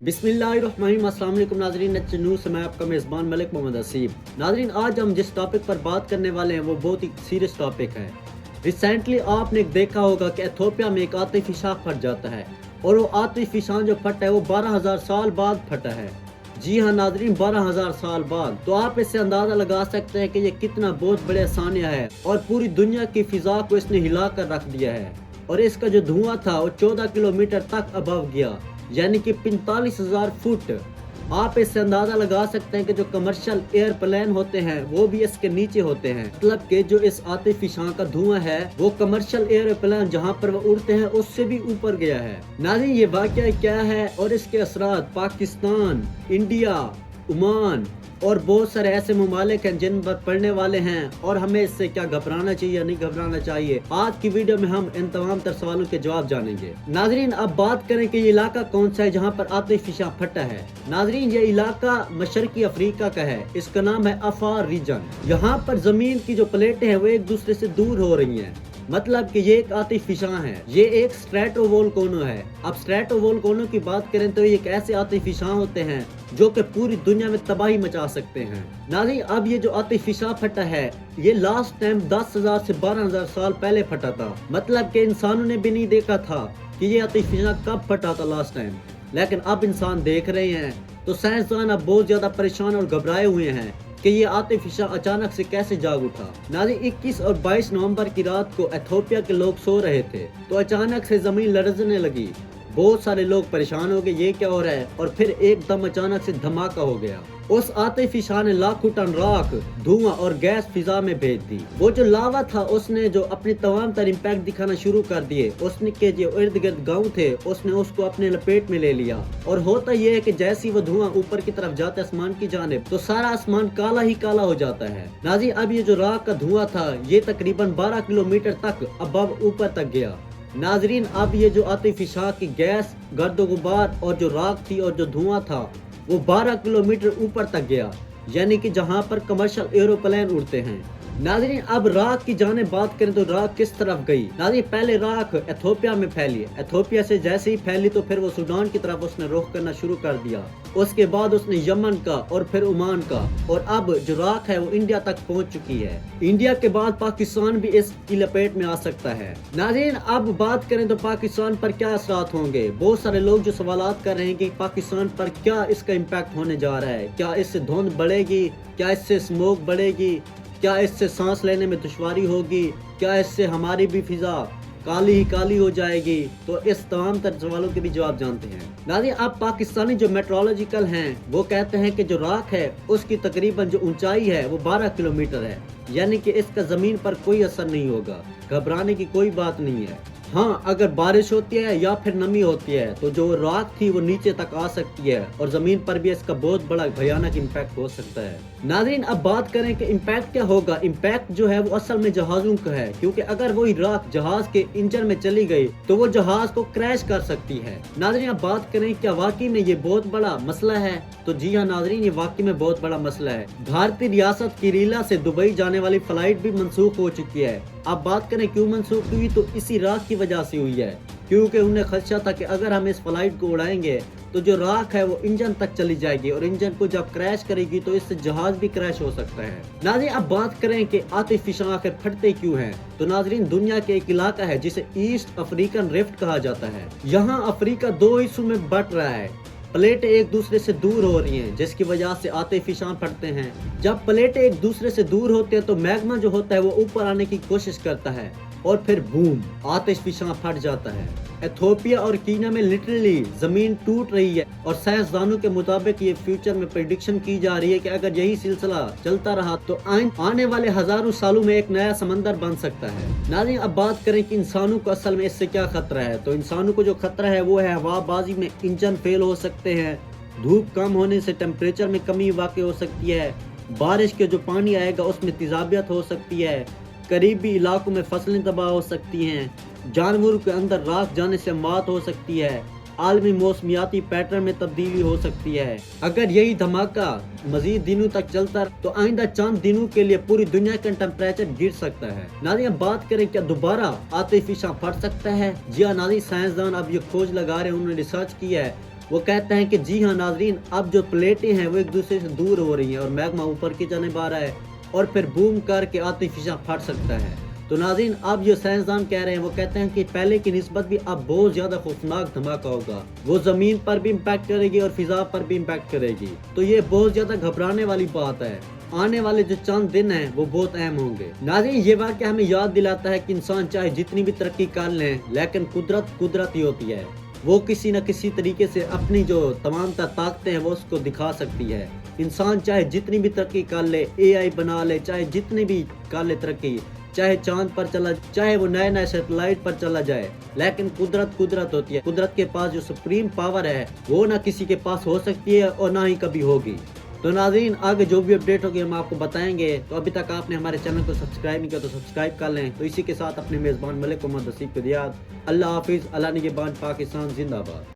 बिस्मिल्लाहिर्रहमानिर्रहीम। अस्सलाम वालेकुम नाज़रीन, नेचर न्यूज़ से मैं आपका मेज़बान मलिक मोहम्मद हसीब। नाज़रीन, आज हम जिस टॉपिक पर बात करने वाले हैं वो बहुत ही सीरियस टॉपिक है। रिसेंटली आपने देखा होगा कि इथियोपिया में एक आतिशी शाख फट जाता है और वो आतिशी शाख जो फटा है वो 12,000 साल बाद फटा है। जी हाँ नाज़रीन, 12,000 साल बाद। तो आप इससे अंदाज़ा लगा सकते हैं कि ये कितना बहुत बड़े सानिया है और पूरी दुनिया की फिजा को इसने हिला कर रख दिया है। और इसका जो धुआं था वो 14 किलोमीटर तक अबव गया, यानी कि 45,000 फुट। आप इससे अंदाजा लगा सकते हैं कि जो कमर्शियल एयरप्लेन होते हैं वो भी इसके नीचे होते हैं। मतलब कि जो इस आतिशी शाख का धुआं है वो कमर्शियल एयरप्लेन जहां पर वो उड़ते हैं उससे भी ऊपर गया है। नाज़रीन, ये वाकया क्या है और इसके असरात पाकिस्तान, इंडिया, ओमान और बहुत सारे ऐसे ममालिक हैं जिन पर पड़ने वाले हैं और हमें इससे क्या घबराना चाहिए या नहीं घबराना चाहिए। आज की वीडियो में हम इन तमाम तर सवालों के जवाब जानेंगे। नाजरीन, अब बात करें कि ये इलाका कौन सा है जहाँ पर आतिशी शाख फटा है। नाजरीन, ये इलाका मशरकी अफ्रीका का है। इसका नाम है अफार रीजन। यहाँ पर जमीन की जो प्लेटें हैं वो एक दूसरे से दूर हो रही हैं। मतलब कि ये एक आतिशी शाख है, ये एक स्ट्रेटोवोल्केनो है। अब स्ट्रेटोवोल्केनो की बात करें तो ये एक ऐसे आतिशी शाख होते हैं जो कि पूरी दुनिया में तबाही मचा सकते हैं। नाज़रीन, अब ये जो आतिशी शाख फटा है ये लास्ट टाइम 10,000 से 12,000 साल पहले फटा था। मतलब कि इंसानों ने भी नहीं देखा था कि ये आतिशी शाख कब फटा था लास्ट टाइम, लेकिन अब इंसान देख रहे हैं। तो साइंसदान अब बहुत ज्यादा परेशान और घबराए हुए हैं कि ये आतिशी शाख अचानक से कैसे जाग उठा। नाज़रीन, 21 और 22 नवंबर की रात को इथियोपिया के लोग सो रहे थे तो अचानक से जमीन लरजने लगी। बहुत सारे लोग परेशान हो गए, ये क्या हो रहा है। और फिर एकदम अचानक से धमाका हो गया। उस आतिशी शाख ने लाखों टन राख, धुआं और गैस फिजा में भेज दी। वो जो लावा था उसने जो अपने तमाम तर इम्पैक्ट दिखाना शुरू कर दिए। उसने के जो इर्द गिर्द गाँव थे उसने उसको अपने लपेट में ले लिया। और होता यह है कि जैसे वो धुआं ऊपर की तरफ जाता है आसमान की जानिब तो सारा आसमान काला ही काला हो जाता है। नाज़रीन, अब ये जो राख का धुआं था ये तकरीबन 12 किलोमीटर तक अबव ऊपर तक गया। नाजरीन, अब ये जो आतिशी शाख की गैस, गर्दो गुबार और जो राख थी और जो धुआं था वो 12 किलोमीटर ऊपर तक गया, यानी कि जहां पर कमर्शियल एरोप्लेन उड़ते हैं। नाजरीन, अब राख की जाने बात करें तो राख किस तरफ गई। नाजरीन, पहले राख इथियोपिया में फैली। इथियोपिया से जैसे ही फैली तो फिर वो सूडान की तरफ उसने रुख करना शुरू कर दिया। उसके बाद उसने यमन का और फिर ओमान का, और अब जो राख है वो इंडिया तक पहुंच चुकी है। इंडिया के बाद पाकिस्तान भी इसकी लपेट में आ सकता है। नाज़रीन, अब बात करें तो पाकिस्तान पर क्या असरात होंगे। बहुत सारे लोग जो सवालात कर रहे हैं कि पाकिस्तान पर क्या इसका इम्पैक्ट होने जा रहा है। क्या इससे धुंध बढ़ेगी, क्या इससे स्मोक बढ़ेगी, क्या इससे सांस लेने में दुश्वारी होगी, क्या इससे हमारी भी फिजा काली ही काली हो जाएगी। तो इस तमाम तर सवालों के भी जवाब जानते हैं। नाज़रीन, अब पाकिस्तानी जो मेट्रोलॉजिकल हैं वो कहते हैं कि जो राख है उसकी तकरीबन जो ऊंचाई है वो 12 किलोमीटर है, यानी कि इसका जमीन पर कोई असर नहीं होगा। घबराने की कोई बात नहीं है। हाँ, अगर बारिश होती है या फिर नमी होती है तो जो राख थी वो नीचे तक आ सकती है और जमीन पर भी इसका बहुत बड़ा भयानक इम्पैक्ट हो सकता है। नाज़रीन, अब बात करें कि इम्पैक्ट क्या होगा। इम्पैक्ट जो है वो असल में जहाजों का है, क्योंकि अगर वही राख जहाज के इंजन में चली गई तो वो जहाज को क्रैश कर सकती है। नाज़रीन, अब बात करें क्या वाकई में ये बहुत बड़ा मसला है, तो जी हाँ नाज़रीन, ये वाकई में बहुत बड़ा मसला है। भारतीय रियासत केरला से दुबई जाने वाली फ्लाइट भी मनसूख हो चुकी है। अब बात करें क्यों मनसूख हुई, तो इसी राख की वजह से हुई है, क्योंकि उन्हें खदशा था कि अगर हम इस फ्लाइट को उड़ाएंगे तो जो राख है वो इंजन तक चली जाएगी और इंजन को जब क्रैश करेगी तो इससे जहाज भी क्रैश हो सकता है। नाज़रीन, अब बात करें कि आतिशी शाख आखिर फटते क्यों हैं, तो नाज़रीन, दुनिया के एक इलाका है जिसे ईस्ट अफ्रीकन रिफ्ट कहा जाता है। यहाँ अफ्रीका दो हिस्सों में बट रहा है। प्लेटें एक दूसरे से दूर हो रही हैं जिसकी वजह से आतिशी शाख फटते हैं। जब प्लेटें एक दूसरे से दूर होते हैं तो मैग्मा जो होता है वो ऊपर आने की कोशिश करता है और फिर बूम, आतिशी शाख फट जाता है। इथियोपिया और कीनिया में लिटरली जमीन टूट रही है और साइंसदानों के मुताबिक ये फ्यूचर में प्रेडिक्शन की जा रही है कि अगर यही सिलसिला चलता रहा तो आने वाले हजारों सालों में एक नया समंदर बन सकता है। नाज़रीन, अब बात करें कि इंसानों को असल में इससे क्या खतरा है, तो इंसानों को जो खतरा है वो है हवाबाजी में इंजन फेल हो सकते हैं, धूप कम होने से टेम्परेचर में कमी वाक़ई हो सकती है, बारिश के जो पानी आएगा उसमें तेजाबियत हो सकती है, करीबी इलाकों में फसलें तबाह हो सकती हैं, जानवरों के अंदर राख जाने से मौत हो सकती है, आलमी मौसमियाती पैटर्न में तब्दीली हो सकती है। अगर यही धमाका मजीद दिनों तक चलता तो आइंदा चंद दिनों के लिए पूरी दुनिया का टेम्परेचर गिर सकता है। नाज़रीन, बात करें क्या दोबारा आतिशी शाख फट सकता है। जी हाँ नाज़रीन, साइंसदान अब ये खोज लगा रहे हैं, उन्होंने रिसर्च किया है وہ کہتے ہیں کہ جی ہاں ناظرین، اب جو پلیٹیں ہیں وہ ایک دوسرے سے دور ہو رہی ہیں اور میگما اوپر کی جانب آ رہا ہے اور پھر بوم کر کے آتش فشاں پھٹ سکتا ہے۔ تو ناظرین اب جو سائنسدان کہہ رہے ہیں وہ کہتے ہیں کہ پہلے کی نسبت بھی اب بہت زیادہ خوفناک دھماکہ ہوگا، وہ زمین پر بھی امپیکٹ کرے گی اور فضا پر بھی امپیکٹ کرے گی۔ تو یہ بہت زیادہ گھبرانے والی بات ہے، آنے والے جو چند دن ہیں وہ بہت اہم ہوں گے۔ ناظرین یہ واقعہ ہمیں یاد دلاتا ہے کہ انسان چاہے جتنی بھی ترقی کر لیں لیکن قدرت ہی ہوتی ہے، وہ کسی نہ کسی طریقے سے اپنی جو تمام تر طاقتیں ہیں وہ اس کو دکھا سکتی ہے۔ انسان چاہے جتنی بھی ترقی کر لے، AI بنا لے، چاہے جتنی بھی کر لے ترقی، چاہے چاند پر چلا، چاہے وہ نئے سیٹلائٹ پر چلا جائے، لیکن قدرت ہوتی ہے۔ قدرت کے پاس جو سپریم پاور ہے وہ نہ کسی کے پاس ہو سکتی ہے اور نہ ہی کبھی ہوگی۔ تو ناظرین آگے جو بھی اپڈیٹ ہوگی ہم آپ کو بتائیں گے۔ تو ابھی تک آپ نے ہمارے چینل کو سبسکرائب نہیں کیا تو سبسکرائب کر لیں۔ تو اسی کے ساتھ اپنے میزبان ملک محمد نصیب کو دیات۔ اللہ حافظ، اللہ نگہبان، پاکستان زندہ باد۔